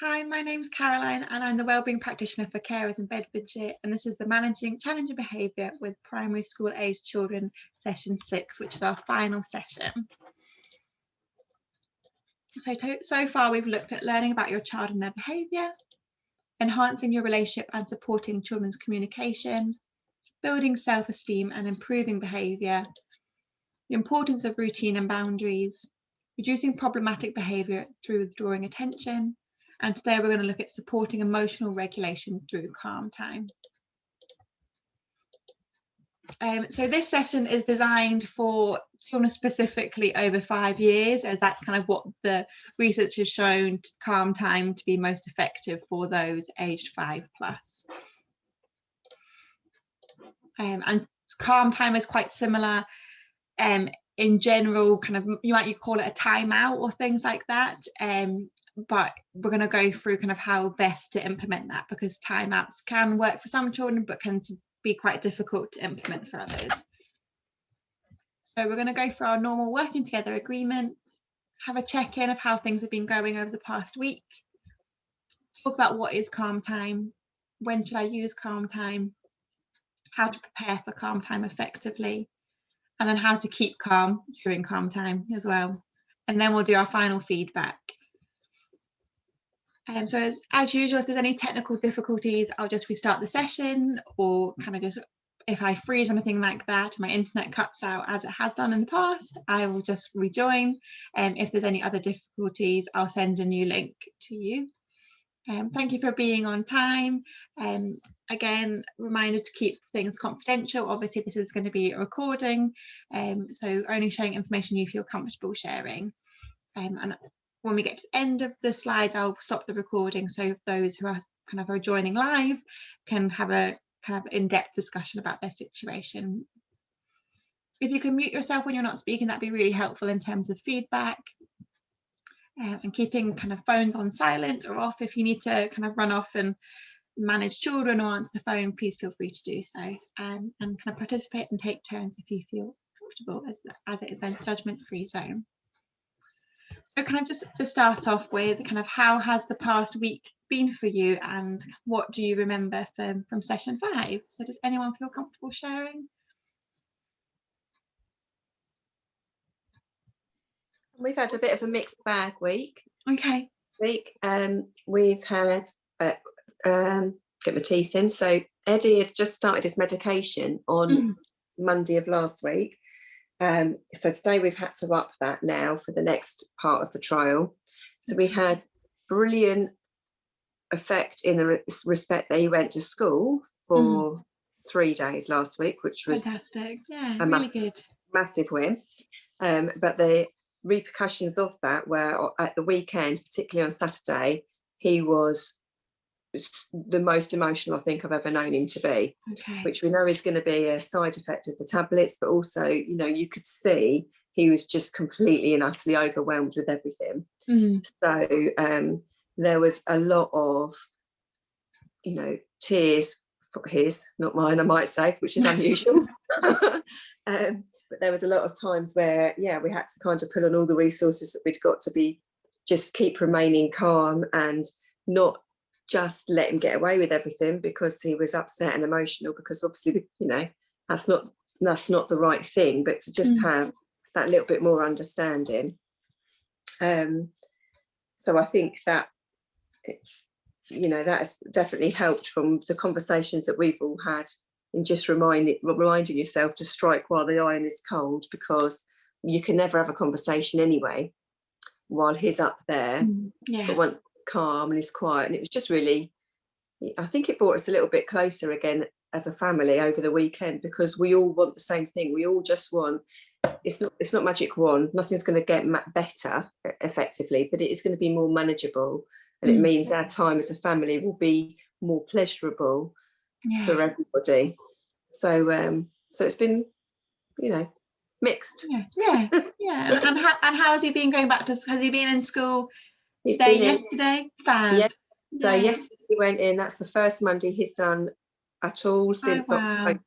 Hi, my name's Caroline and I'm the Wellbeing Practitioner for Carers in Bedfordshire, and this is the Managing Challenging Behaviour with Primary School Aged Children Session 6, which is our final session. So far we've looked at learning about your child and their behaviour, enhancing your relationship and supporting children's communication, building self-esteem and improving behaviour, the importance of routine and boundaries, reducing problematic behaviour through withdrawing attention, and today we're going to look at supporting emotional regulation through calm time. So this session is designed for children specifically over 5 years, as that's kind of what the research has shown calm time to be most effective for those aged 5+. And calm time is quite similar in general, kind of you might call it a timeout or things like that. But we're going to go through kind of how best to implement that, because timeouts can work for some children but can be quite difficult to implement for others. So we're going to go through our normal working together agreement, have a check-in of how things have been going over the past week, talk about what is calm time, when should I use calm time, how to prepare for calm time effectively, and then how to keep calm during calm time as well. And then we'll do our final feedback. So as usual, if there's any technical difficulties, I'll just restart the session, or kind of just, if I freeze or anything like that, my internet cuts out as it has done in the past, I will just rejoin. If there's any other difficulties, I'll send a new link to you. Thank you for being on time. Again, reminder to keep things confidential. Obviously, this is going to be a recording, so only sharing information you feel comfortable sharing. And when we get to the end of the slides, I'll stop the recording, so those who are joining live can have a kind of in-depth discussion about their situation. If you can mute yourself when you're not speaking, that'd be really helpful in terms of feedback. And keeping kind of phones on silent or off. If you need to kind of run off and manage children or answer the phone, please feel free to do so, and kind of participate and take turns if you feel comfortable, as it is a judgment-free zone. So kind of just to start off with, kind of how has the past week been for you, and what do you remember from session 5? So does anyone feel comfortable sharing? We've had a bit of a mixed bag week. Okay. We've had get my teeth in. So Eddie had just started his medication on Monday of last week. So today we've had to up that now for the next part of the trial. So we had brilliant effect in the respect that he went to school for 3 days last week, which was fantastic. Yeah, really good. Massive win. But the repercussions of that were at the weekend, particularly on Saturday, he was the most emotional I think I've ever known him to be, which we know is going to be a side effect of the tablets, but also, you know, you could see he was just completely and utterly overwhelmed with everything. So there was a lot of, you know, tears, his, not mine, I might say, which is unusual. But there was a lot of times where, yeah, we had to kind of pull on all the resources that we'd got to be, just keep remaining calm and not just let him get away with everything because he was upset and emotional, because obviously, you know, that's not the right thing, but to just have that little bit more understanding. So I think that, you know, that has definitely helped from the conversations that we've all had, in just reminding yourself to strike while the iron is cold, because you can never have a conversation anyway while he's up there. But once calm and he's quiet, and it was just really, I think it brought us a little bit closer again as a family over the weekend, because we all want the same thing. We all just want, it's not magic wand, nothing's going to get better effectively, but it is going to be more manageable, and it means our time as a family will be more pleasurable for everybody. So so it's been, you know, mixed. And how has he been going back to, has he been in school today, yesterday? Fab. So yesterday he went in. That's the first Monday he's done at all since October.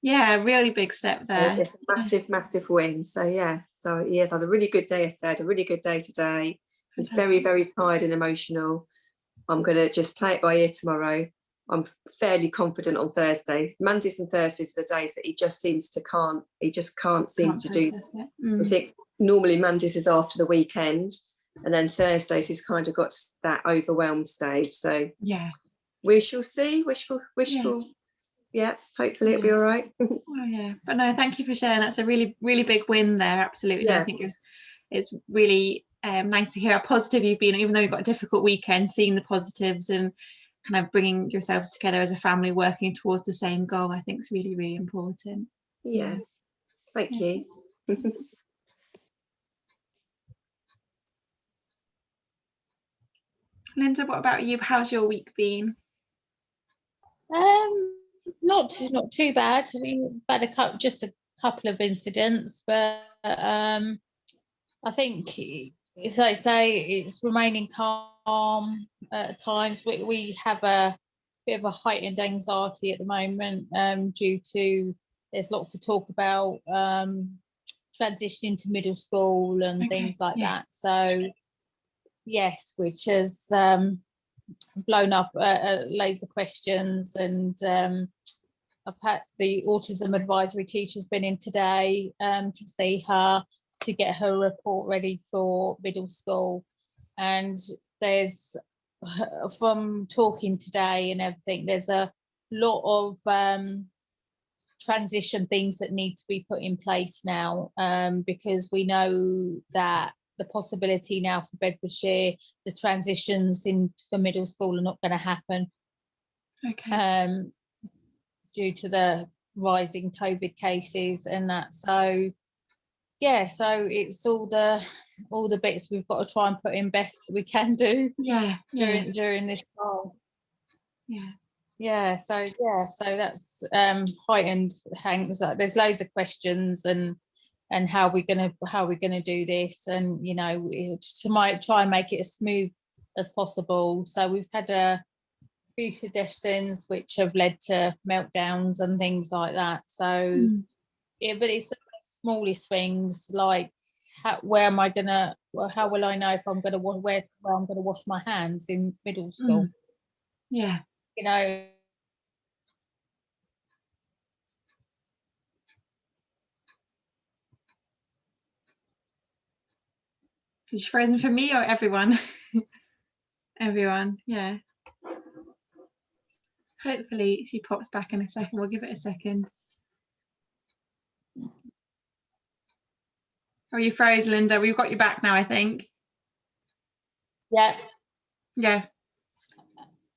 Yeah, really big step there. It's a massive win. So yeah, so he has had a really good day yesterday, had a really good day today. He's very, very tired and emotional. I'm going to just play it by ear tomorrow. I'm fairly confident on Thursday. Mondays and Thursdays are the days that he just seem to do. I think normally Mondays is after the weekend, and then Thursdays he's kind of got to that overwhelmed stage. So yeah, we shall see. Wishful. Yeah, hopefully it'll be all right. Oh, yeah, but no, thank you for sharing. That's a really, really big win there. Absolutely. Yeah. I think it's really nice to hear how positive you've been, even though you've got a difficult weekend, seeing the positives and kind of bringing yourselves together as a family, working towards the same goal. I think is really, really important. Yeah. Thank you. Linda, what about you? How's your week been? Not too bad. We've had just a couple of incidents, but I think, as I say, it's remaining calm at times. We have a bit of a heightened anxiety at the moment, due to there's lots of talk about transitioning to middle school and things like that. So yes, which has blown up loads of questions, and I've had the autism advisory teacher's been in today to see her, to get her report ready for middle school. And there's, from talking today and everything, there's a lot of transition things that need to be put in place now, because we know that the possibility now for Bedfordshire, the transitions for middle school are not going to happen. Due to the rising COVID cases and that. So yeah, so it's all the bits we've got to try and put in best we can do during this time. So that's heightened hangs. There's loads of questions and how we're gonna do this, and you know, to try and make it as smooth as possible. So we've had a few suggestions which have led to meltdowns and things like that. So yeah, but it's the smallest things, like how will I know if I'm gonna where I'm gonna wash my hands in middle school? Yeah, you know. Is she frozen for me or everyone? Everyone, yeah. Hopefully she pops back in a second. We'll give it a second. Oh, you froze, Linda. We've got you back now, I think. Yeah.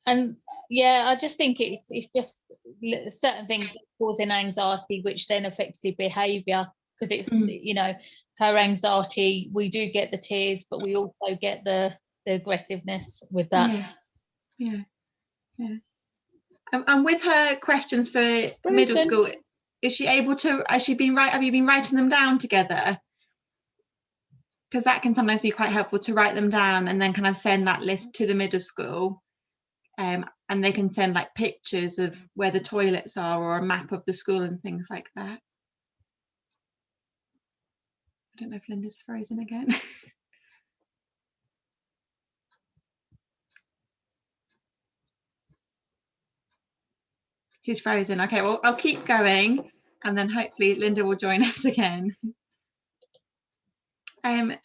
And yeah, I just think it's just certain things causing anxiety, which then affects the behaviour, because it's you know, her anxiety, we do get the tears, but we also get the aggressiveness with that. Yeah. And with her questions for middle school, is she able to? Have you been writing them down together? Because that can sometimes be quite helpful to write them down and then kind of send that list to the middle school, and they can send like pictures of where the toilets are or a map of the school and things like that. I don't know if Linda's frozen again. She's frozen. Okay, well, I'll keep going and then hopefully Linda will join us again.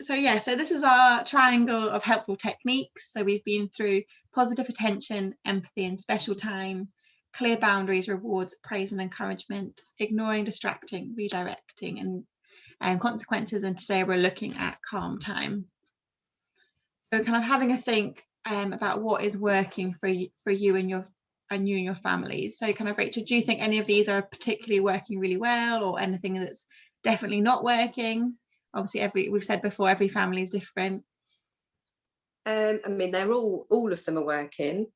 So this is our triangle of helpful techniques. So we've been through positive attention, empathy and special time, clear boundaries, rewards, praise and encouragement, ignoring, distracting, redirecting and consequences, and today we're looking at calm time. So kind of having a think about what is working for you and your families. So kind of, Rachel, do you think any of these are particularly working really well, or anything that's definitely not working? Obviously, we've said before, every family is different. I mean, they're all of them are working.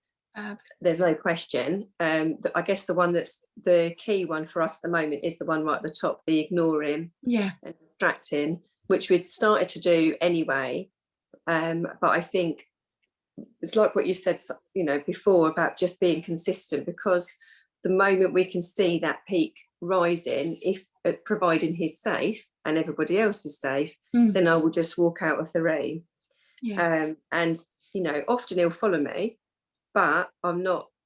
There's no question. I guess the one that's the key one for us at the moment is the one right at the top, the ignoring and distracting, which we'd started to do anyway. But I think it's like what you said, you know, before about just being consistent, because the moment we can see that peak rising, if providing he's safe and everybody else is safe, then I will just walk out of the room. And you know, often he'll follow me, but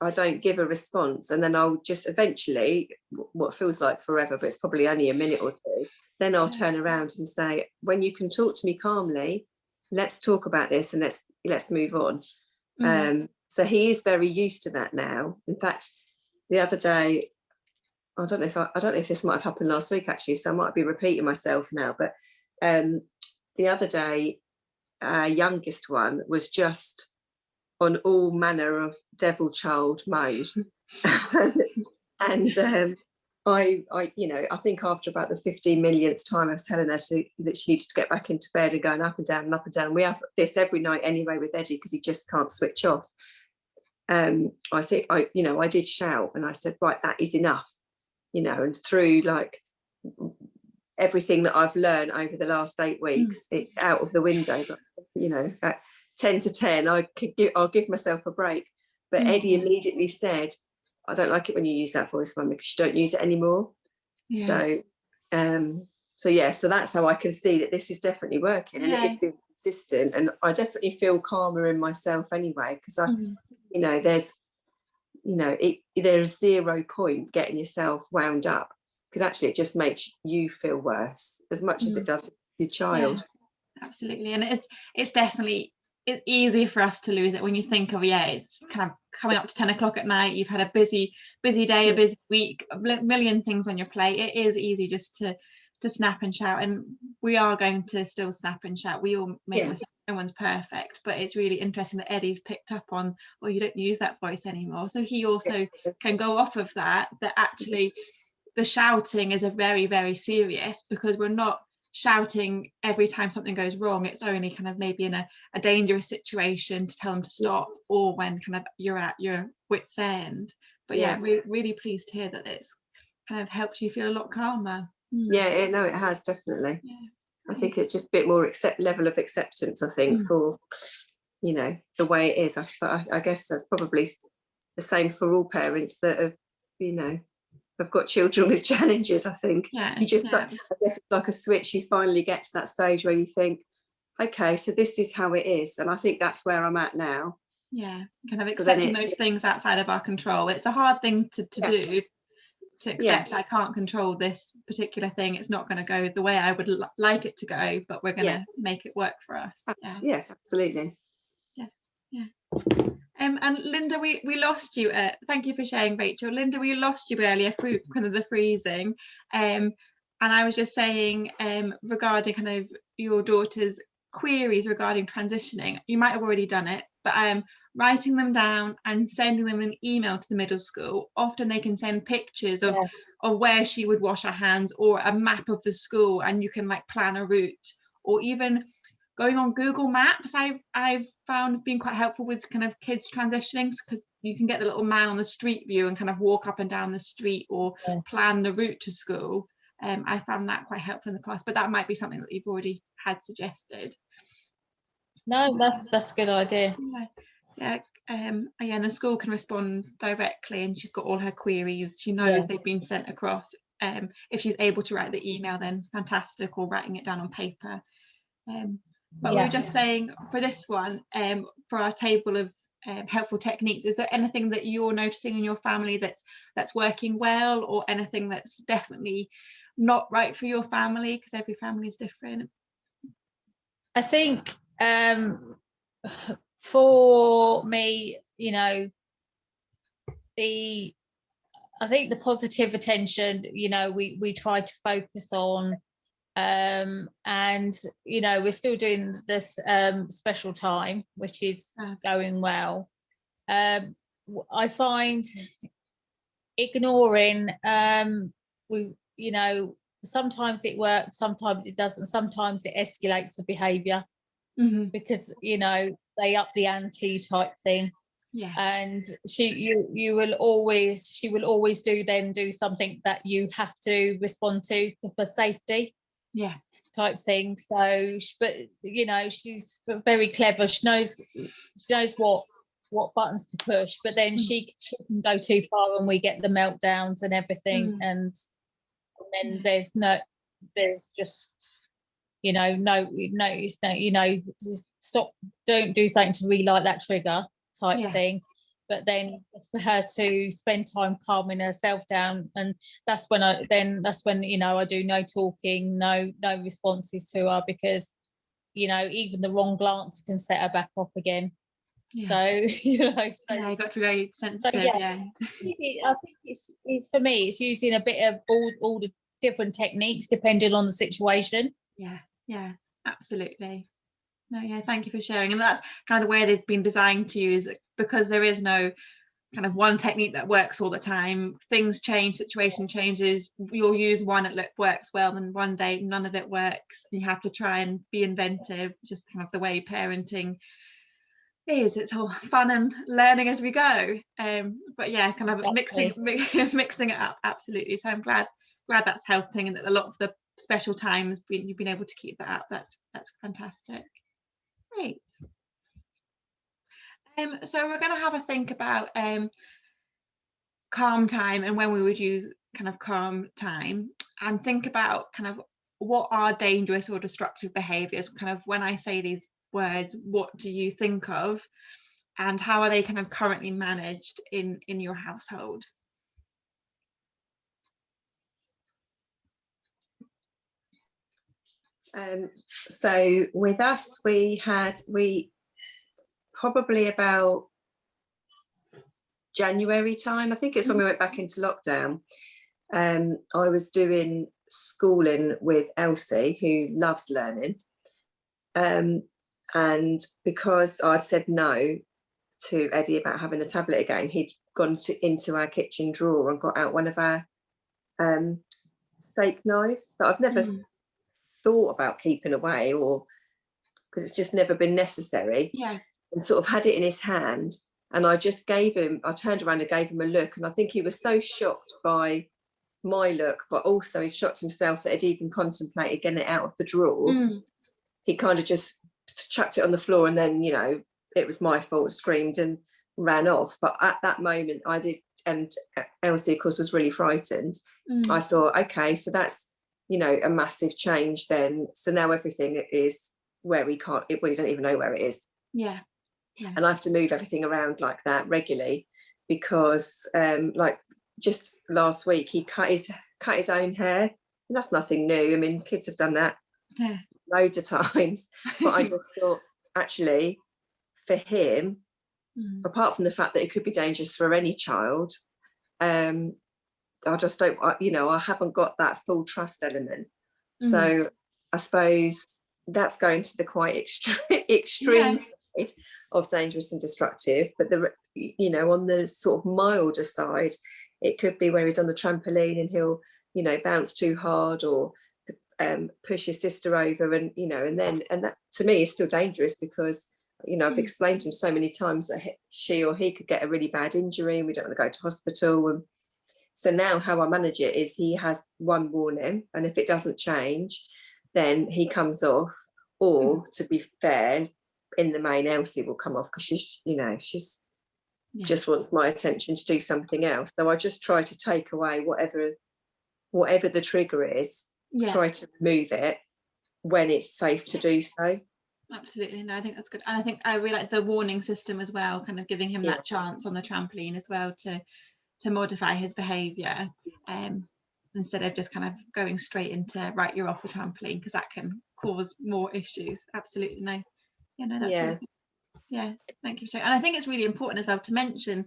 I don't give a response, and then I'll just eventually, what feels like forever, but it's probably only a minute or two, then I'll turn around and say, when you can talk to me calmly, let's talk about this and let's move on. So he is very used to that now. In fact, the other day, I don't know if this might have happened last week actually, so I might be repeating myself now, but the other day, our youngest one was just on all manner of devil child mode. And I you know, I think after about the 15 millionth time I was telling her that she needed to get back into bed and going up and down and up and down. We have this every night anyway with Eddie because he just can't switch off. I think I did shout and I said, right, that is enough, you know, and through like everything that I've learned over the last 8 weeks, it's out of the window. But, you know, at 10 to 10, I'll give myself a break. But Eddie immediately said, I don't like it when you use that voice, Mum, because you don't use it anymore. So that's how I can see that this is definitely working, and it is being consistent. And I definitely feel calmer in myself anyway, because there's 0 point getting yourself wound up, because actually it just makes you feel worse as much as it does your child. Absolutely. And it's definitely, it's easy for us to lose it when you think of, it's kind of coming up to 10 o'clock at night, you've had a busy day, a busy week, a million things on your plate. It is easy just to snap and shout, and we are going to still snap and shout. We all make mistakes, no one's perfect, but it's really interesting that Eddie's picked up on, well, you don't use that voice anymore, so he also can go off of that actually the shouting is a very, very serious, because we're not shouting every time something goes wrong. It's only kind of maybe in a dangerous situation to tell them to stop, or when kind of you're at your wit's end. But really pleased to hear that it's kind of helped you feel a lot calmer. It has definitely. I think it's just a bit more level of acceptance, I think, for, you know, the way it is. I guess that's probably the same for all parents that have, you know, have got children with challenges. I think I guess it's like a switch. You finally get to that stage where you think, okay, so this is how it is, and I think that's where I'm at now. Kind of accepting those things outside of our control. It's a hard thing to do, to accept. I can't control this particular thing, it's not going to go the way I would like it to go, but we're going to make it work for us. Absolutely. And Linda, we lost you. Thank you for sharing, Rachel. Linda, we lost you earlier through kind of the freezing, and I was just saying regarding kind of your daughter's queries regarding transitioning, you might have already done it, but writing them down and sending them an email to the middle school. Often they can send pictures of where she would wash her hands, or a map of the school, and you can like plan a route, or even going on Google Maps. I've found been quite helpful with kind of kids transitioning, because you can get the little man on the street view and kind of walk up and down the street, or plan the route to school. I found that quite helpful in the past, but that might be something that you've already had suggested. No, that's a good idea. And the school can respond directly, and she's got all her queries, she knows they've been sent across. If she's able to write the email, then fantastic, or writing it down on paper. But we were just saying, for this one, for our table of helpful techniques, is there anything that you're noticing in your family that's working well, or anything that's definitely not right for your family, because every family is different? I think for me, you know, I think the positive attention, you know, we try to focus on, and you know, we're still doing this special time, which is going well. I find ignoring, you know, sometimes it works, sometimes it doesn't, sometimes it escalates the behaviour, because, you know, they up the ante type thing. And she will always do something that you have to respond to for safety type thing. So, but you know, she's very clever, she knows what buttons to push, but then she can go too far and we get the meltdowns and everything. And then there's just you know, no, you know, stop, don't do something to relight that trigger type thing. But then for her to spend time calming herself down, and that's when you know, I do no talking, no responses to her, because, you know, even the wrong glance can set her back off again. So, you know, so yeah, you've got to be very sensitive. So, I think it's for me, it's using a bit of all the different techniques depending on the situation. Yeah, absolutely. No, yeah, thank you for sharing. And that's kind of the way they've been designed to use, because there is no kind of one technique that works all the time. Things change, situation changes. You'll use one that works well, and one day none of it works, and you have to try and be inventive. Just kind of the way parenting is. It's all fun and learning as we go. But yeah, kind of mixing it up, absolutely. So I'm glad that's helping, and that a lot of the special times you've been able to keep that up. That's fantastic. Great. So we're going to have a think about calm time and when we would use kind of calm time, and think about kind of what are dangerous or destructive behaviours. Kind of when I say these words, what do you think of, and how are they kind of currently managed in your household? So with us, we probably about January time, I think it's when we went back into lockdown. I was doing schooling with Elsie, who loves learning, and because I'd said no to Eddie about having the tablet again, he'd gone into our kitchen drawer and got out one of our steak knives that I've never thought about keeping away, or because it's just never been necessary, and sort of had it in his hand. And I turned around and gave him a look, and I think he was so shocked by my look, but also he shocked himself that he'd even contemplated getting it out of the drawer. He kind of just chucked it on the floor, and then, you know, it was my fault, screamed and ran off. But at that moment I did, and Elsie of course was really frightened. I thought, okay, so that's, you know, a massive change then. So now everything is where we don't even know where it is. And I have to move everything around like that regularly, because like just last week he cut his own hair, and that's nothing new. I mean, kids have done that loads of times. But I just thought, actually, for him, apart from the fact that it could be dangerous for any child, I just don't, you know, I haven't got that full trust element. So I suppose that's going to the quite extreme side of dangerous and destructive. But you know, on the sort of milder side, it could be where he's on the trampoline and he'll, you know, bounce too hard, or push his sister over, and, you know, and that to me is still dangerous, because, you know, I've explained to him so many times that she or he could get a really bad injury and we don't want to go to hospital. And so now how I manage it is he has one warning, and if it doesn't change, then he comes off. Or, to be fair, in the main, Elsie will come off, because she's, you know, she's just wants my attention to do something else. So I just try to take away whatever the trigger is, try to remove it when it's safe to do so. Absolutely. No, I think that's good. And I think I really like the warning system as well, kind of giving him that chance on the trampoline as well to modify his behaviour, instead of just kind of going straight into, right, you're off the trampoline, because that can cause more issues. Absolutely. No, that's really good. Thank you for sharing. And I think it's really important as well to mention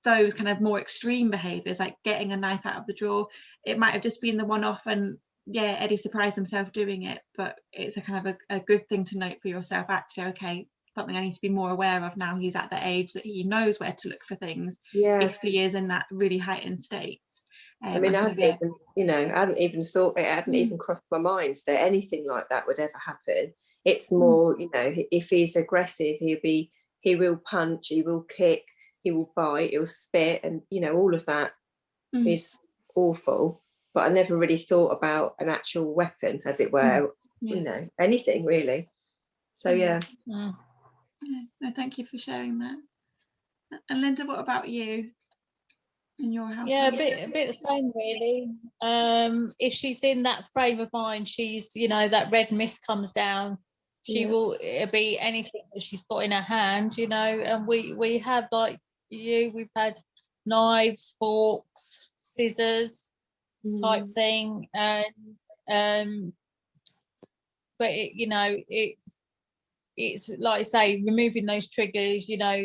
those kind of more extreme behaviours, like getting a knife out of the drawer. It might have just been the one-off, and Eddie surprised himself doing it, but it's a kind of a good thing to note for yourself, actually, okay, something I need to be more aware of now. He's at the age that he knows where to look for things if he is in that really heightened state. I mean, I hadn't even thought, it hadn't even crossed my mind that anything like that would ever happen. It's more, you know, if he's aggressive, he will punch, he will kick, he will bite, he'll spit, and, you know, all of that is awful. But I never really thought about an actual weapon, as it were, you know, anything really. So No, thank you for sharing that. And Linda, what about you? in your house? Yeah, a bit the same really. If she's in that frame of mind, she's, you know, that red mist comes down, she will, it'll be anything that she's got in her hand, you know. And we have, like we've had knives, forks, scissors type thing, and but it, you know, it's like I say, removing those triggers, you know,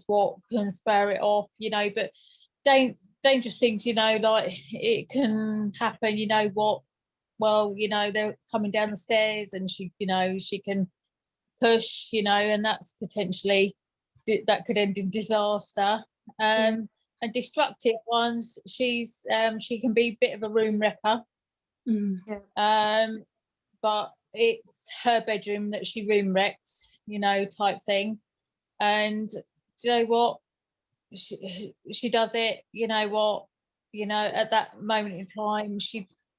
what can spur it off, you know. But dangerous things, you know, like it can happen, you know what, well, you know, they're coming down the stairs and she, you know, she can push, you know, and that's potentially, that could end in disaster. And destructive ones, she can be a bit of a room wrecker. But it's her bedroom that she room wrecks, you know, type thing. And do you know what, she does it, you know what, you know, at that moment in time,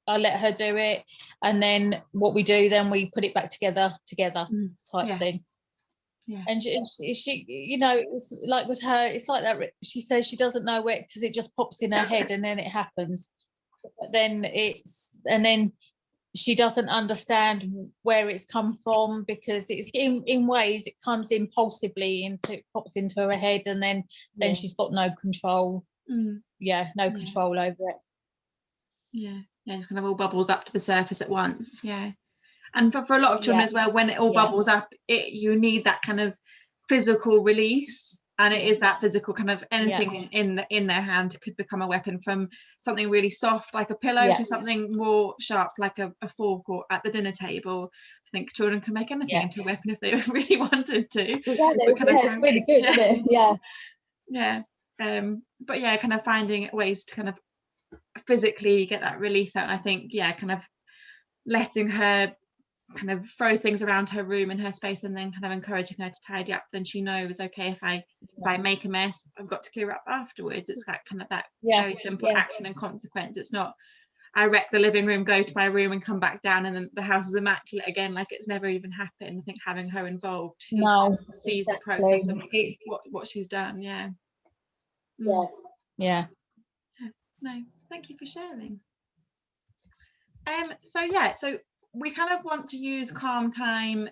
I let her do it, and then what we do, then we put it back together type thing. And she, you know, it's like with her, it's like that, she says she doesn't know where, because it just pops in her head and then it happens. But then she doesn't understand where it's come from, because it's in ways it comes impulsively pops into her head, and then she's got no control. Control over it. It just kind of all bubbles up to the surface at once. And for a lot of children as well, when it all bubbles up, you need that kind of physical release, and it is that physical kind of anything in their hand could become a weapon, from something really soft like a pillow to something more sharp like a fork, or at the dinner table. I think children can make anything into a weapon if they really wanted to. It's really good, isn't it? But kind of finding ways to kind of physically get that release out. I think kind of letting her kind of throw things around her room and her space, and then kind of encouraging her to tidy up. Then she knows, okay, if I make a mess, I've got to clear up afterwards. It's that kind of that very simple action and consequence. It's not I wreck the living room, go to my room and come back down, and then the house is immaculate again, like it's never even happened. I think having her involved, she sees the process of what she's done. No, thank you for sharing. So we kind of want to use calm time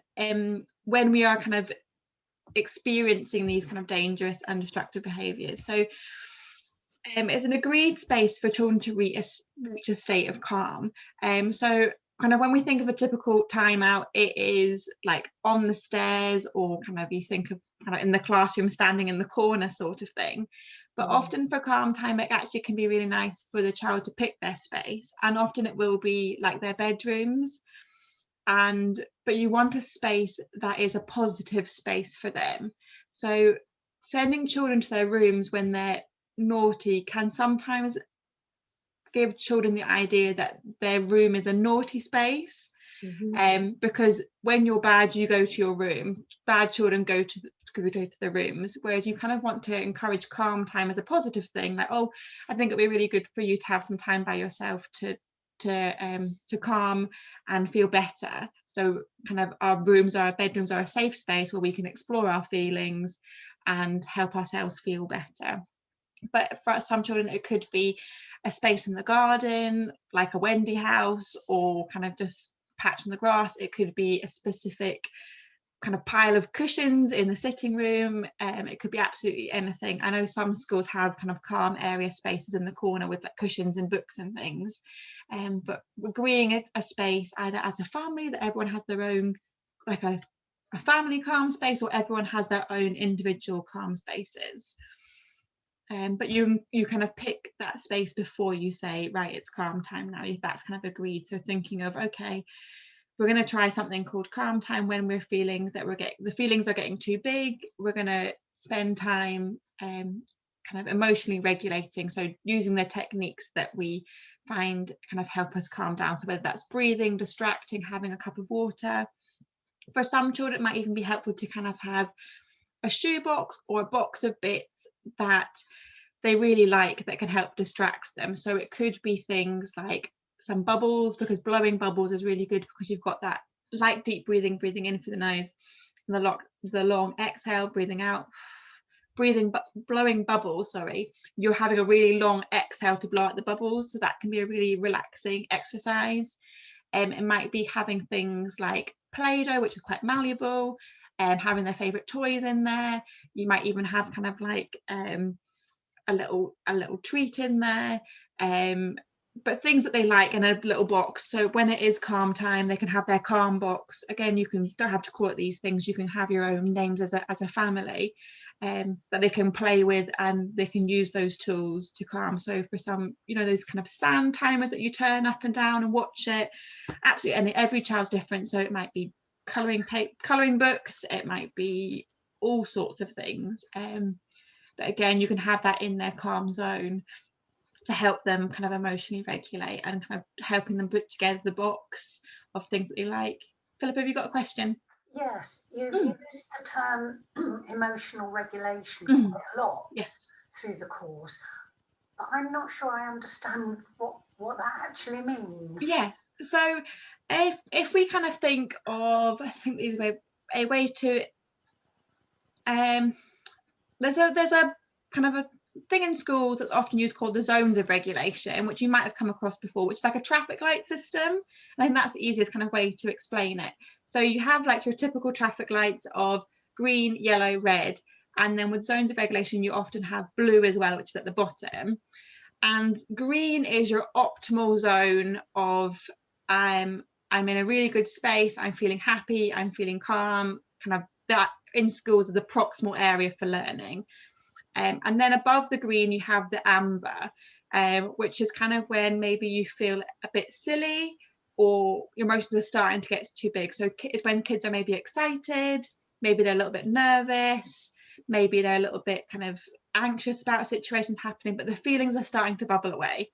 when we are kind of experiencing these kind of dangerous and destructive behaviours. So it's an agreed space for children to reach a state of calm. So kind of when we think of a typical timeout, it is like on the stairs, or kind of you think of kind of in the classroom, standing in the corner sort of thing. But often for calm time, it actually can be really nice for the child to pick their space, and often it will be like their bedrooms. But you want a space that is a positive space for them. So sending children to their rooms when they're naughty can sometimes give children the idea that their room is a naughty space. Because when you're bad, you go to your room. Bad children go to the rooms, whereas you kind of want to encourage calm time as a positive thing, like, oh, I think it'd be really good for you to have some time by yourself to calm and feel better. So kind of our bedrooms are a safe space where we can explore our feelings and help ourselves feel better. But for some children, it could be a space in the garden, like a Wendy house, or kind of just patch on the grass. It could be a specific kind of pile of cushions in the sitting room. It could be absolutely anything. I know some schools have kind of calm area spaces in the corner with like cushions and books and things. But agreeing a space either as a family, that everyone has their own, like a family calm space, or everyone has their own individual calm spaces. But you kind of pick that space before you say, right, it's calm time now, if that's kind of agreed. So thinking of, okay, we're going to try something called calm time when we're feeling that the feelings are getting too big. We're going to spend time kind of emotionally regulating, so using the techniques that we find kind of help us calm down. So whether that's breathing, distracting, having a cup of water. For some children, it might even be helpful to kind of have a shoebox or a box of bits that they really like that can help distract them. So it could be things like some bubbles, because blowing bubbles is really good, because you've got that light deep breathing in through the nose, and the long exhale, breathing out, blowing bubbles, you're having a really long exhale to blow out the bubbles, so that can be a really relaxing exercise. It might be having things like Play-Doh, which is quite malleable, having their favorite toys in there. You might even have kind of like a little treat in there, but things that they like in a little box. So when it is calm time, they can have their calm box. Again, don't have to call it these things, you can have your own names as a family, that they can play with, and they can use those tools to calm. So for some, those kind of sound timers that you turn up and down and watch it, absolutely. And every child's different, so it might be colouring books, it might be all sorts of things, but again, you can have that in their calm zone to help them kind of emotionally regulate, and kind of helping them put together the box of things that they like. Philippa, have you got a question? Yes, you've used the term emotional regulation quite a lot through the course, but I'm not sure I understand what that actually means. Yes, so if we kind of think of, I think there's a way to, there's a kind of a thing in schools that's often used called the zones of regulation, which you might have come across before, which is like a traffic light system. And I think that's the easiest kind of way to explain it. So you have like your typical traffic lights of green, yellow, red, and then with zones of regulation you often have blue as well, which is at the bottom. And green is your optimal zone of I'm in a really good space, I'm feeling happy, I'm feeling calm, kind of that in schools is the proximal area for learning. And then above the green you have the amber, which is kind of when maybe you feel a bit silly or your emotions are starting to get too big. So it's when kids are maybe excited, maybe they're a little bit nervous, maybe they're a little bit kind of anxious about situations happening, but the feelings are starting to bubble away.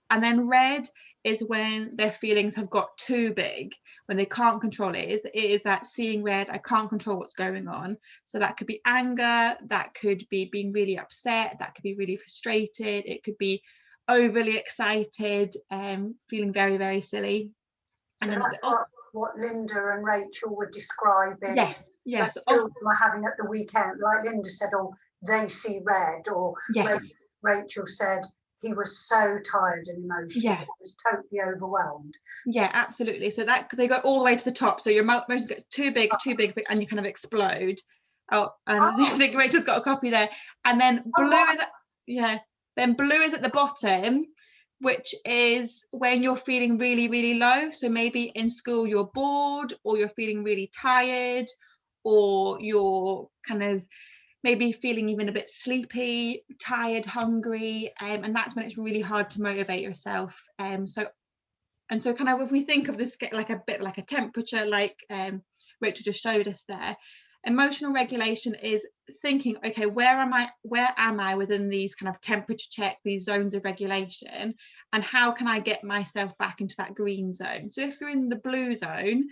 And then red is when their feelings have got too big, when they can't control it. It is that seeing red, I can't control what's going on. So that could be anger, that could be being really upset, that could be really frustrated, it could be overly excited, feeling very, very silly. So and that's what Linda and Rachel were describing. Yes. That children were having at the weekend. Like Linda said, they see red, or Rachel said he was so tired and emotional, he was totally overwhelmed. Yeah, absolutely. So that they go all the way to the top. So your emotions get too big, and you kind of explode. I think Rachel's got a copy there. And then blue is at the bottom, which is when you're feeling really, really low. So maybe in school you're bored, or you're feeling really tired, or you're kind of maybe feeling even a bit sleepy, tired, hungry, and that's when it's really hard to motivate yourself. So kind of if we think of this like a bit like a temperature, like Rachel just showed us there, emotional regulation is thinking, okay, where am I within these kind of temperature check, these zones of regulation, and how can I get myself back into that green zone? So if you're in the blue zone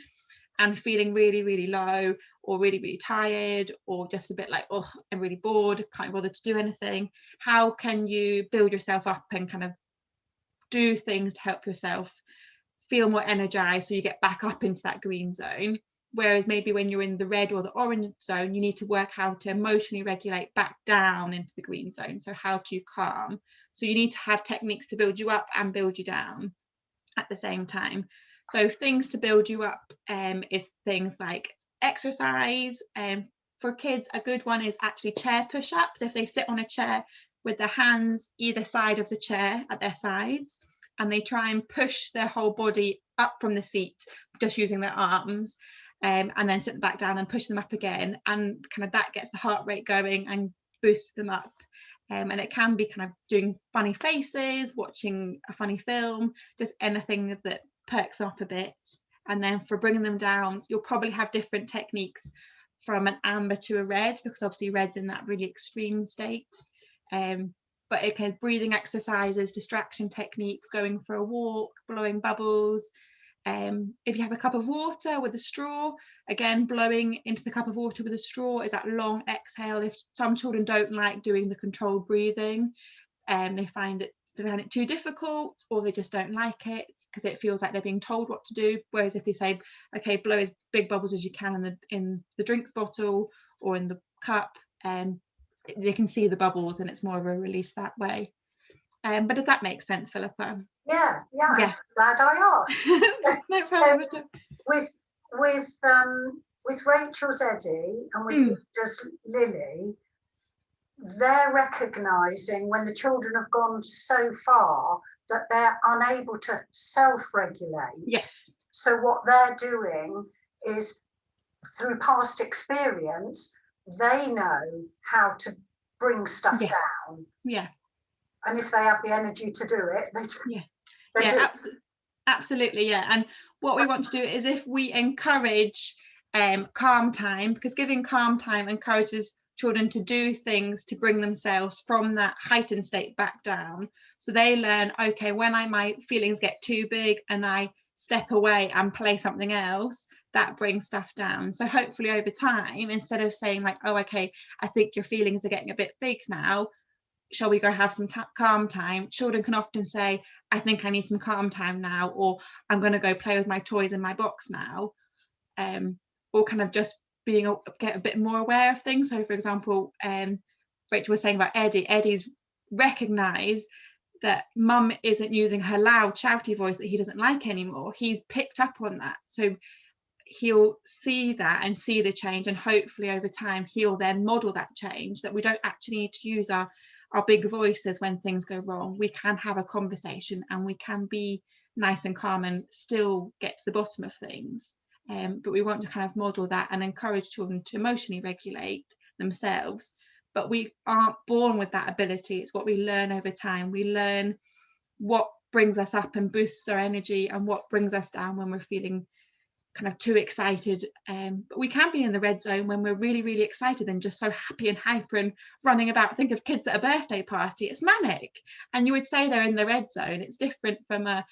and feeling really, really low, or really, really tired, or just a bit like, oh, I'm really bored, can't bother to do anything, how can you build yourself up and kind of do things to help yourself feel more energized, so you get back up into that green zone? Whereas maybe when you're in the red or the orange zone, you need to work how to emotionally regulate back down into the green zone. So how do you calm? So you need to have techniques to build you up and build you down at the same time. So things to build you up is things like exercise. For kids, a good one is actually chair push-ups. If they sit on a chair with their hands either side of the chair at their sides, and they try and push their whole body up from the seat just using their arms, and then sit them back down and push them up again, and kind of that gets the heart rate going and boosts them up. And it can be kind of doing funny faces, watching a funny film, just anything that perks them up a bit. And then for bringing them down, you'll probably have different techniques from an amber to a red, because obviously red's in that really extreme state. But it can breathing exercises, distraction techniques, going for a walk, blowing bubbles. If you have a cup of water with a straw, again, blowing into the cup of water with a straw is that long exhale. If some children don't like doing the controlled breathing, they find it too difficult, or they just don't like it because it feels like they're being told what to do. Whereas if they say, okay, blow as big bubbles as you can in the drinks bottle or in the cup, they can see the bubbles and it's more of a release that way. But does that make sense, Philippa? Yeah. I'm glad I asked. No problem at all. With Rachel's Eddie and with Lisa's Lily, they're recognising when the children have gone so far that they're unable to self-regulate. Yes. So what they're doing is, through past experience, they know how to bring stuff down. Yeah. And if they have the energy to do it, they do. Absolutely, yeah. And what we want to do is, if we encourage calm time, because giving calm time encourages children to do things to bring themselves from that heightened state back down. So they learn, okay, when my feelings get too big and I step away and play something else, that brings stuff down. So hopefully over time, instead of saying like, oh, okay, I think your feelings are getting a bit big now, shall we go have some calm time? Children can often say, I think I need some calm time now, or I'm going to go play with my toys in my box now, or kind of just get a bit more aware of things. So for example, Rachel was saying about Eddie's recognised that mum isn't using her loud shouty voice that he doesn't like anymore. He's picked up on that, so he'll see that and see the change, and hopefully over time he'll then model that change, that we don't actually need to use our big voices when things go wrong. We can have a conversation and we can be nice and calm and still get to the bottom of things. But we want to kind of model that and encourage children to emotionally regulate themselves. But we aren't born with that ability. It's what we learn over time. We learn what brings us up and boosts our energy and what brings us down when we're feeling kind of too excited. But we can be in the red zone when we're really, really excited and just so happy and hyper and running about. Think of kids at a birthday party. It's manic. And you would say they're in the red zone. It's different from a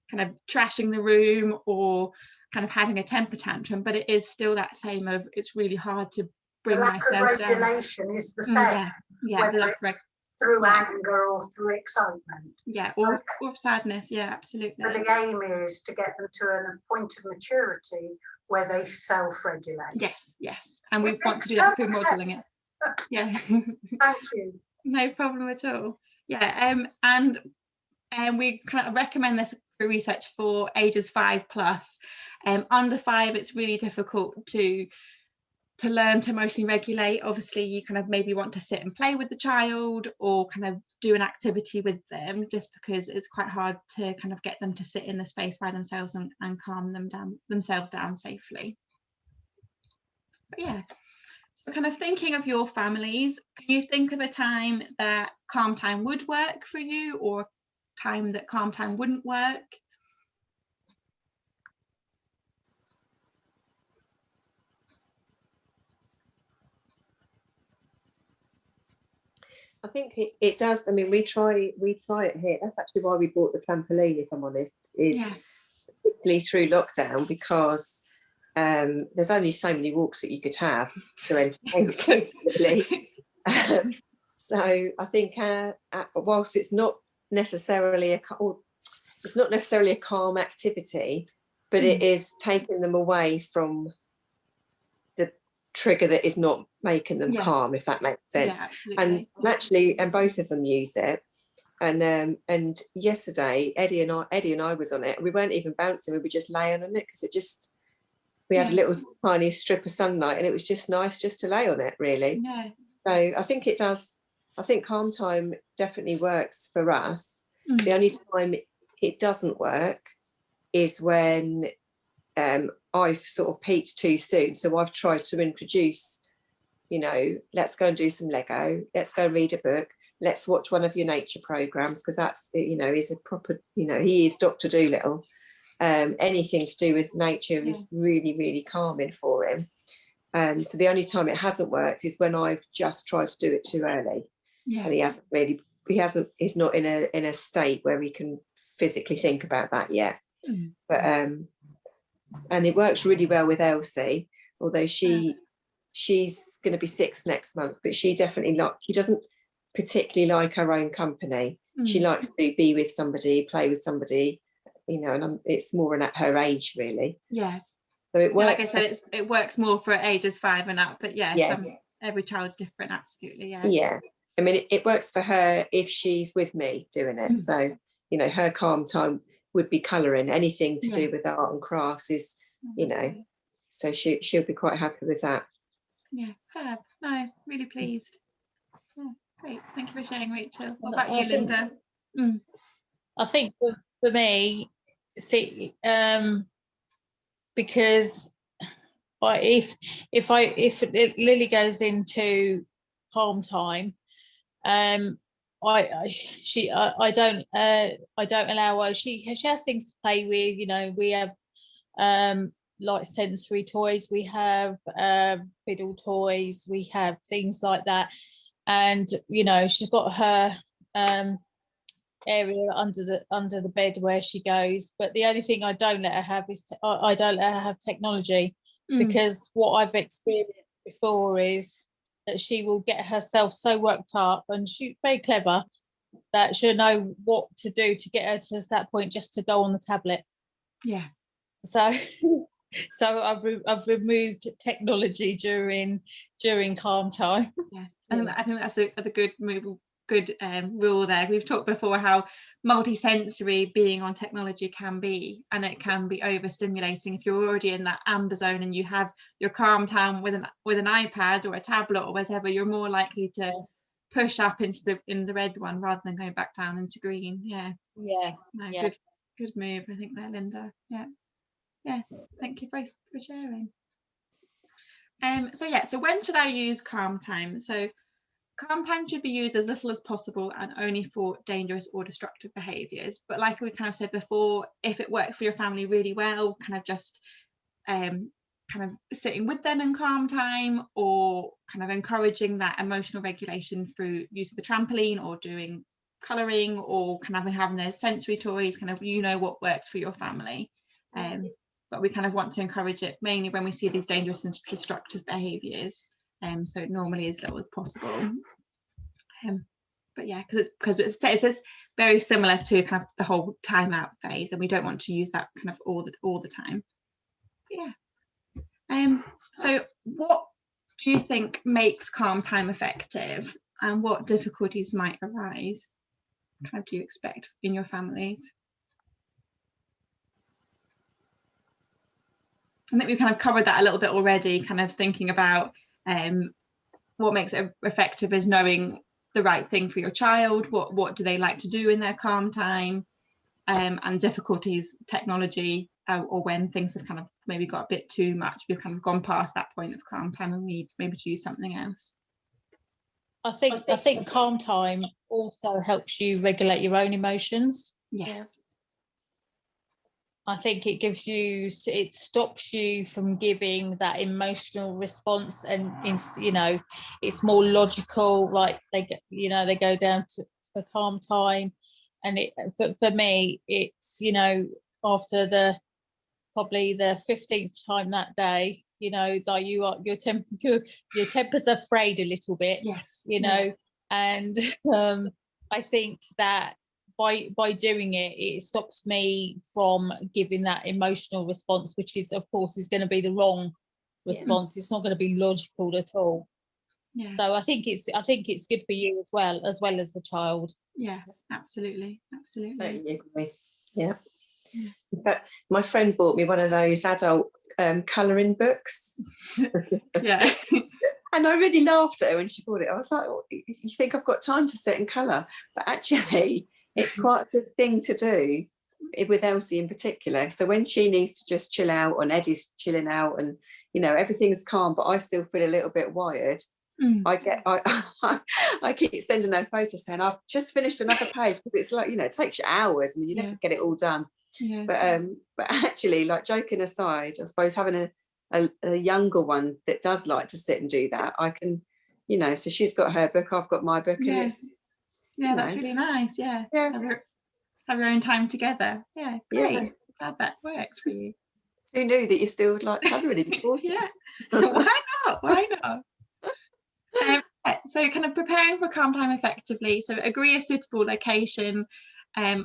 kind of trashing the room or kind of having a temper tantrum, but it is still that same of, it's really hard to bring myself down. Regulation is the same. Whether it's through anger or through excitement. Or sadness. Absolutely. But the aim is to get them to a point of maturity where they self-regulate. Yes, and we want to do that through modelling it. Thank you. No problem at all. And we kind of recommend this for research for ages 5+. Under 5, it's really difficult to learn to emotionally regulate. Obviously, you kind of maybe want to sit and play with the child or kind of do an activity with them, just because it's quite hard to kind of get them to sit in the space by themselves and calm themselves down safely. But so kind of thinking of your families, can you think of a time that calm time would work for you, or time that calm time wouldn't work? I think it does. I mean, we try it here. That's actually why we bought the trampoline, if I'm honest, particularly through lockdown, because there's only so many walks that you could have to entertain the kids. So I think whilst it's not necessarily a calm activity, but it is taking them away from the trigger that is not making them calm, if that makes sense. And both of them use it. And yesterday Eddie and I was on it, and we weren't even bouncing, we were just laying on it, because we had a little tiny strip of sunlight, and it was just nice just to lay on it, really. So I think it does. I think calm time definitely works for us. The only time it doesn't work is when I've sort of peaked too soon. So I've tried to introduce, let's go and do some Lego, let's go read a book, let's watch one of your nature programs, because that's, is a proper, he is Dr. Dolittle. Anything to do with nature is really, really calming for him. So the only time it hasn't worked is when I've just tried to do it too early. And he's not in a state where he can physically think about that yet. But and it works really well with Elsie, although she's going to be 6 next month, but she doesn't particularly like her own company. She likes to be with somebody, play with somebody, and it's more at her age, really. So it works. Like I said, it works more for ages 5 and up, but every child's different, absolutely. Yeah, I mean, it works for her if she's with me doing it. So, you know, her calm time would be colouring. Anything to do with art and crafts is, you know, so she'll be quite happy with that. Yeah, fab. No, really pleased. Yeah, great. Thank you for sharing, Rachel. What about you, Linda? I think for me, see, because if Lily goes into calm time, I don't allow her. She has things to play with. You know, we have like sensory toys, we have fiddle toys, we have things like that, and you know, she's got her area under the bed where she goes. But the only thing I don't let her have is I don't let her have technology, because what I've experienced before is that she will get herself so worked up, and she's very clever, that she'll know what to do to get her to that point, just to go on the tablet. Yeah. So I've removed technology during calm time. Yeah, I think that's a good move, good rule there. We've talked before how multisensory being on technology can be, and it can be overstimulating. If you're already in that amber zone and you have your calm time with an iPad or a tablet or whatever, you're more likely to push up into the red one rather than going back down into green. Good move, I think, there, Linda. Yeah, thank you both for sharing. So when should I use calm time? So calm time should be used as little as possible and only for dangerous or destructive behaviours. But like we kind of said before, if it works for your family really well, kind of just kind of sitting with them in calm time, or kind of encouraging that emotional regulation through use of the trampoline, or doing colouring, or kind of having their sensory toys, kind of, you know, what works for your family. But we kind of want to encourage it mainly when we see these dangerous and destructive behaviours. So normally as little as possible. But yeah, because it's very similar to kind of the whole timeout phase, and we don't want to use that kind of all the time. But yeah. So what do you think makes calm time effective, and what difficulties might arise? Kind of do you expect in your families? I think we've kind of covered that a little bit already, kind of thinking about what makes it effective is knowing the right thing for your child, what do they like to do in their calm time, and difficulties, technology, or when things have kind of maybe got a bit too much, we've kind of gone past that point of calm time and we need maybe to use something else. I think calm time also helps you regulate your own emotions. Yes. I think it stops you from giving that emotional response, and you know, it's more logical. Like they go down to a calm time, and for me, it's, you know, after probably the 15th time that day, you know, that your temper's afraid a little bit. Yes. You know, and I think that by doing it stops me from giving that emotional response, which is, of course, is going to be the wrong response. It's not going to be logical at all. So I think it's good for you as well as the child. Absolutely. Totally agree. But my friend bought me one of those adult colouring books. And I really laughed at her when she bought it. I was like, oh, you think I've got time to sit and colour? But actually, it's quite a good thing to do, with Elsie in particular. So when she needs to just chill out, and Eddie's chilling out, and, you know, everything's calm, but I still feel a little bit wired, I keep sending her photos saying, I've just finished another page, because it's like, you know, it takes you hours and you never get it all done. But actually, like, joking aside, I suppose having a younger one that does like to sit and do that, I can, you know, so she's got her book, I've got my book, and it's that's really nice. Have your own time together. Great. Glad that works for you. Who knew that you still like colouring in your 40s? Why not? So kind of preparing for calm time effectively. So agree a suitable location,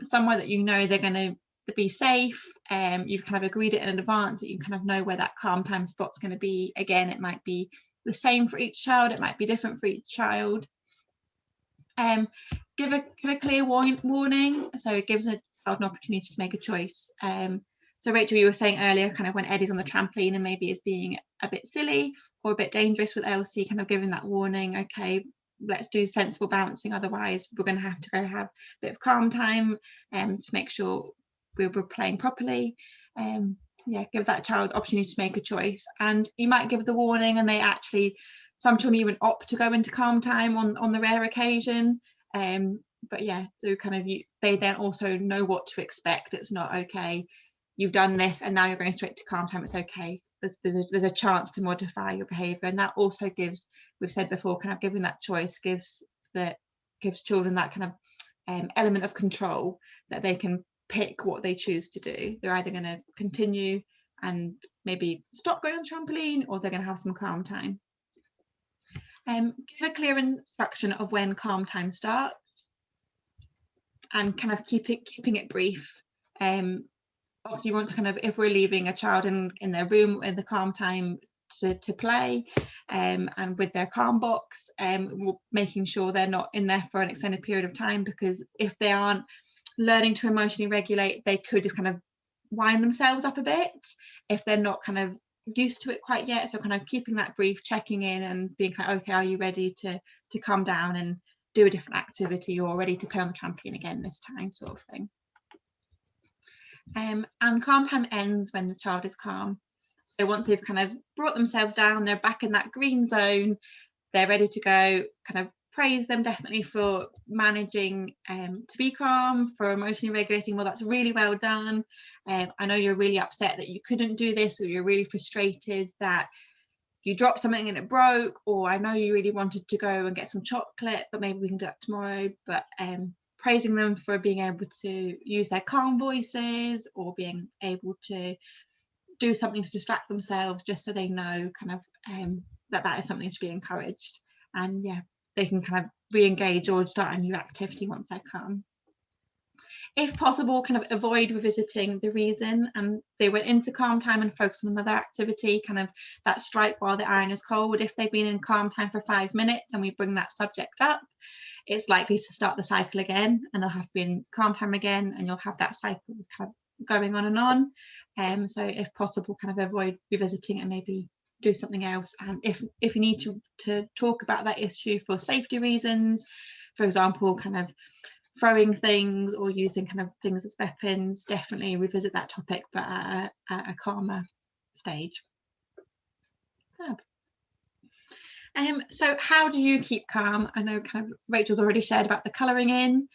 somewhere that you know they're going to be safe. You've kind of agreed it in advance, that you kind of know where that calm time spot's going to be. Again, it might be the same for each child, it might be different for each child. Give a clear warning, so it gives a child an opportunity to make a choice. So Rachel, you were saying earlier, kind of when Eddie's on the trampoline and maybe is being a bit silly or a bit dangerous with Elsie, kind of giving that warning, okay, let's do sensible bouncing, otherwise we're going to have to go have a bit of calm time to make sure we're playing properly. Yeah, gives that child opportunity to make a choice. And you might give the warning and they actually, some children even opt to go into calm time on the rare occasion. But yeah, so kind of they then also know what to expect. It's not, okay, you've done this and now you're going straight to calm time, it's okay. There's a chance to modify your behaviour, and that also gives, we've said before, kind of giving that choice gives children that kind of element of control, that they can pick what they choose to do. They're either going to continue and maybe stop going on the trampoline, or they're going to have some calm time. Give a clear instruction of when calm time starts, and kind of keeping it brief. Obviously you want to kind of, if we're leaving a child in their room in the calm time to play, and with their calm box, making sure they're not in there for an extended period of time, because if they aren't learning to emotionally regulate, they could just kind of wind themselves up a bit if they're not kind of used to it quite yet. So kind of keeping that brief, checking in and being like, okay, are you ready to calm down and do a different activity, or ready to play on the trampoline again this time, sort of thing. And calm time ends when the child is calm. So once they've kind of brought themselves down, they're back in that green zone, they're ready to go. Kind of praise them definitely for managing to be calm, for emotionally regulating. Well, that's really well done. I know you're really upset that you couldn't do this, or you're really frustrated that you dropped something and it broke, or I know you really wanted to go and get some chocolate, but maybe we can do that tomorrow. But praising them for being able to use their calm voices, or being able to do something to distract themselves, just so they know kind of that is something to be encouraged. And yeah, they can kind of re-engage or start a new activity once they're calm. If possible, kind of avoid revisiting the reason, and they went into calm time and focus on another activity, kind of that strike while the iron is cold. If they've been in calm time for 5 minutes and we bring that subject up, it's likely to start the cycle again, and they'll have to be in calm time again, and you'll have that cycle kind of going on and on. So if possible, kind of avoid revisiting and maybe do something else. And if you need to talk about that issue for safety reasons, for example, kind of throwing things or using kind of things as weapons, definitely revisit that topic, but at a calmer stage. So how do you keep calm? I know kind of Rachel's already shared about the colouring in,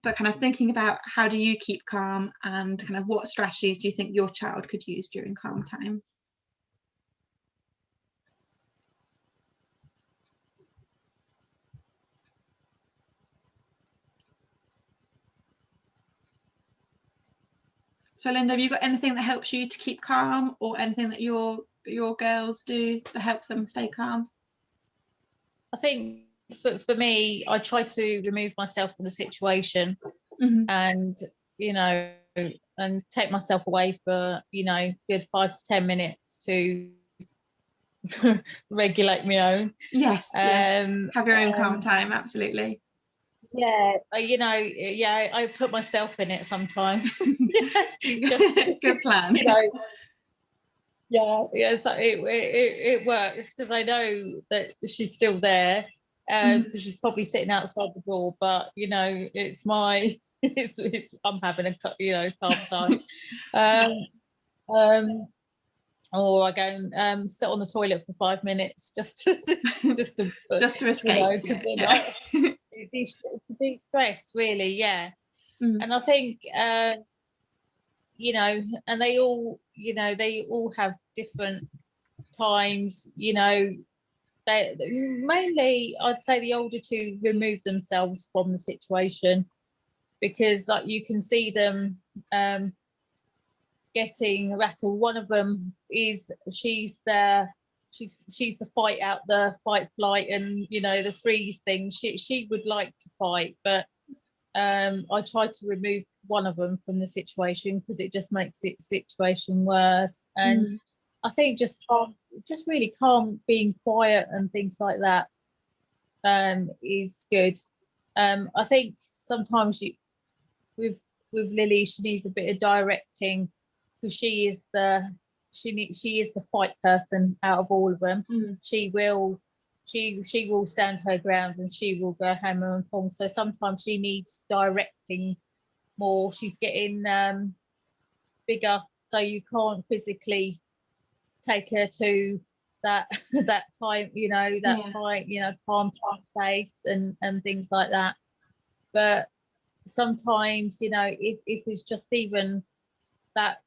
but kind of thinking about how do you keep calm, and kind of what strategies do you think your child could use during calm time? So Linda, have you got anything that helps you to keep calm, or anything that your girls do that helps them stay calm? I think for me, I try to remove myself from the situation, and and take myself away for good 5 to 10 minutes to regulate my own. Yes. Have your own calm time. Absolutely. Yeah, I put myself in it sometimes. Good plan. So it works, because I know that she's still there. She's probably sitting outside the door, but it's my I'm having a calm time. Or I go and sit on the toilet for 5 minutes just to escape, to de-stress, really. And I think and they all have different times. They mainly, I'd say, the older two remove themselves from the situation, because like you can see them getting rattled. One of them she's the fight flight and the freeze thing. She would like to fight, but I try to remove one of them from the situation, because it just makes the situation worse. And I think just really calm, being quiet and things like that is good. I think sometimes with Lily, she needs a bit of directing, because she is the fight person out of all of them. She will stand her ground and she will go hammer and tongs. So sometimes she needs directing more. She's getting bigger, so you can't physically take her to that time, calm time place and things like that. But sometimes, if it's just even that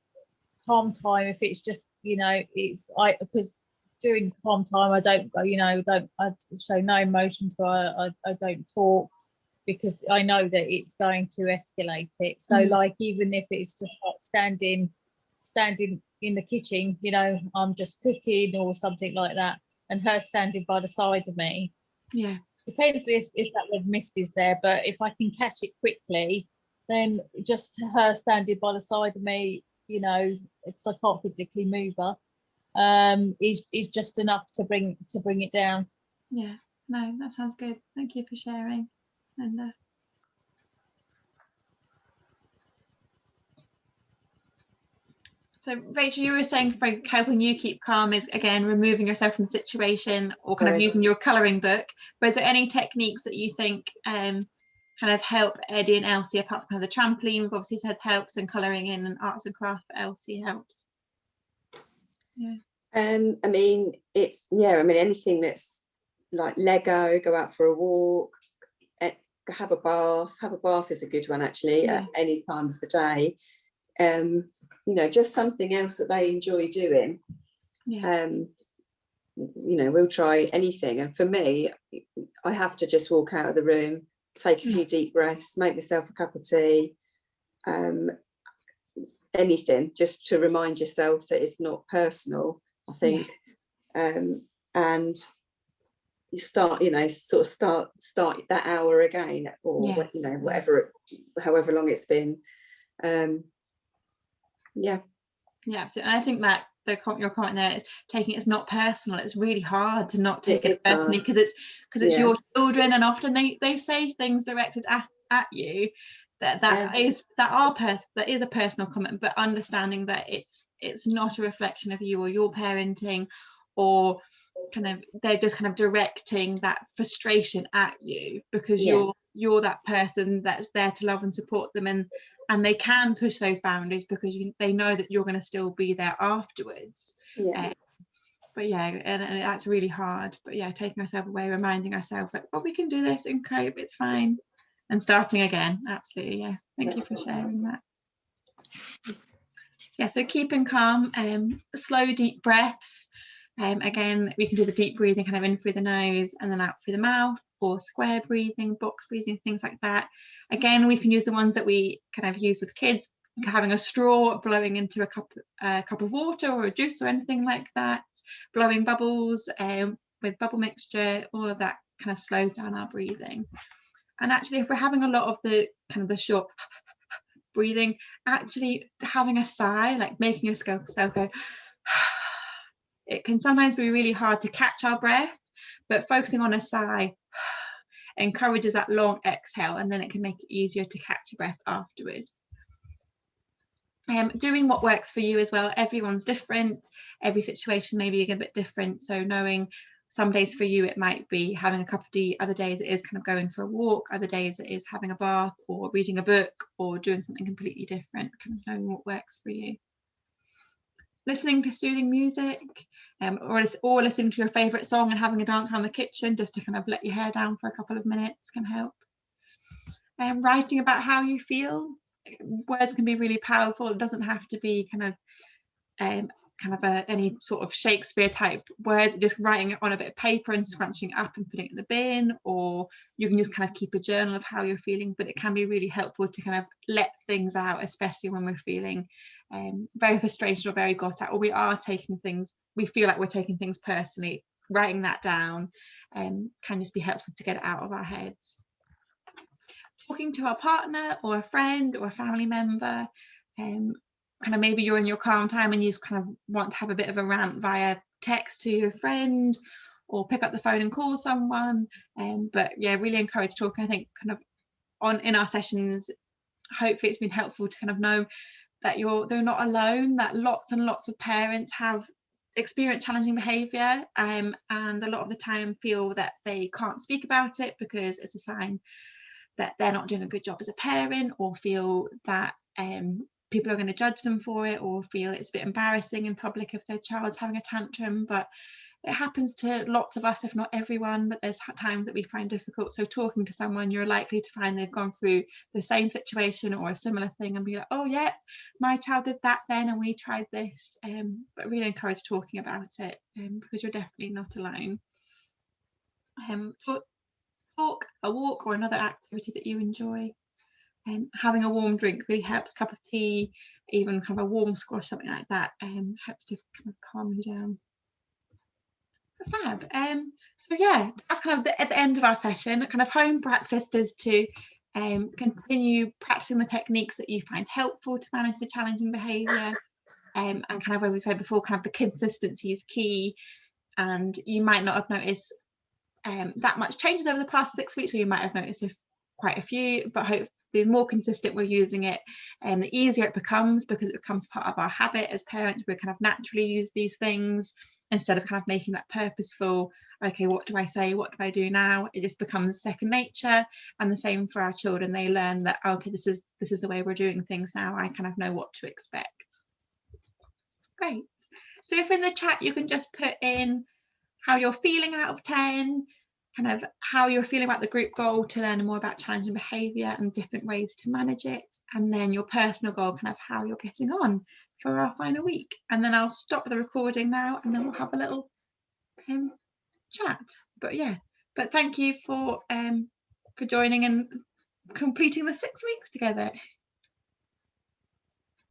calm time, if it's just, because during calm time I don't I show no emotion, so I don't talk, because I know that it's going to escalate it. So like, even if it's just like standing in the kitchen, I'm just cooking or something like that, and her standing by the side of me, depends if that red mist is there, but if I can catch it quickly, then just her standing by the side of me, because I can't physically move her, is just enough to bring it down. Yeah, no, that sounds good. Thank you for sharing. And so Rachel, you were saying for helping you keep calm is, again, removing yourself from the situation, or kind of using your colouring book. But is there any techniques that you think kind of help Eddie and Elsie, apart from kind of the trampoline, we've obviously said helps, and colouring in and arts and craft for Elsie helps? I mean, anything that's like Lego, go out for a walk, have a bath is a good one, actually, at any time of the day. Just something else that they enjoy doing. We'll try anything, and for me, I have to just walk out of the room, take a few deep breaths, make myself a cup of tea, anything, just to remind yourself that it's not personal, I think. And you start that hour again, or whatever, however long it's been. So I think that your comment there is taking it's not personal. It's really hard to not take it personally, because it's your children, and often they say things directed at you that is a personal comment, but understanding that it's not a reflection of you or your parenting, or kind of they're just kind of directing that frustration at you, because you're that person that's there to love and support them, and they can push those boundaries because they know that you're going to still be there afterwards. But and that's really hard. But taking ourselves away, reminding ourselves like, we can do this and cope, it's fine, and starting again. Absolutely. Thank you for sharing that. So keeping calm, slow deep breaths. Again, we can do the deep breathing kind of in through the nose and then out through the mouth, or square breathing, box breathing, things like that. Again, we can use the ones that we kind of use with kids, having a straw, blowing into a cup of water or a juice or anything like that, blowing bubbles with bubble mixture. All of that kind of slows down our breathing. And actually, if we're having a lot of the kind of the short breathing, actually having a sigh, like making yourself go, it can sometimes be really hard to catch our breath, but focusing on a sigh encourages that long exhale, and then it can make it easier to catch your breath afterwards. Doing what works for you as well. Everyone's different. Every situation may be a bit different. So knowing some days for you, it might be having a cup of tea. Other days it is kind of going for a walk. Other days it is having a bath or reading a book or doing something completely different. Kind of knowing what works for you. Listening to soothing music, or listening to your favourite song and having a dance around the kitchen just to kind of let your hair down for a couple of minutes can help. Writing about how you feel. Words can be really powerful. It doesn't have to be any sort of Shakespeare type words. Just writing it on a bit of paper and scrunching it up and putting it in the bin, or you can just kind of keep a journal of how you're feeling. But it can be really helpful to kind of let things out, especially when we're feeling very frustrated or very got at, or we feel like we're taking things personally. Writing that down can just be helpful to get it out of our heads. Talking to our partner or a friend or a family member, kind kind of maybe you're in your calm time and you just kind of want to have a bit of a rant via text to your friend or pick up the phone and call someone. But yeah, really encourage talking. I think kind of in our sessions, hopefully it's been helpful to kind of know that they're not alone, that lots and lots of parents have experienced challenging behaviour, and a lot of the time feel that they can't speak about it because it's a sign that they're not doing a good job as a parent, or feel that people are going to judge them for it, or feel it's a bit embarrassing in public if their child's having a tantrum. But it happens to lots of us, if not everyone, but there's times that we find difficult. So talking to someone, you're likely to find they've gone through the same situation or a similar thing and be like, oh yeah, my child did that then and we tried this. But really encourage talking about it, because you're definitely not alone. Talk, a walk, or another activity that you enjoy. Having a warm drink really helps. A cup of tea, even kind of a warm squash, something like that, helps to kind of calm you down. Fab. So yeah, that's kind of at the end of our session. Kind of home practice is to continue practicing the techniques that you find helpful to manage the challenging behaviour, and kind of, as we said before, kind of the consistency is key. And you might not have noticed that much changes over the past 6 weeks, or you might have noticed quite a few, but hopefully the more consistent we're using it, and the easier it becomes, because it becomes part of our habit as parents. We kind of naturally use these things instead of kind of making that purposeful, okay, what do I say, what do I do now? It just becomes second nature. And the same for our children, they learn that, okay, this is the way we're doing things now. I kind of know what to expect. Great. So if in the chat you can just put in how you're feeling out of 10, kind of how you're feeling about the group goal to learn more about challenging behaviour and different ways to manage it, and then your personal goal, kind of how you're getting on for our final week. And then I'll stop the recording now and then we'll have a little chat. But yeah, thank you for joining and completing the 6 weeks together.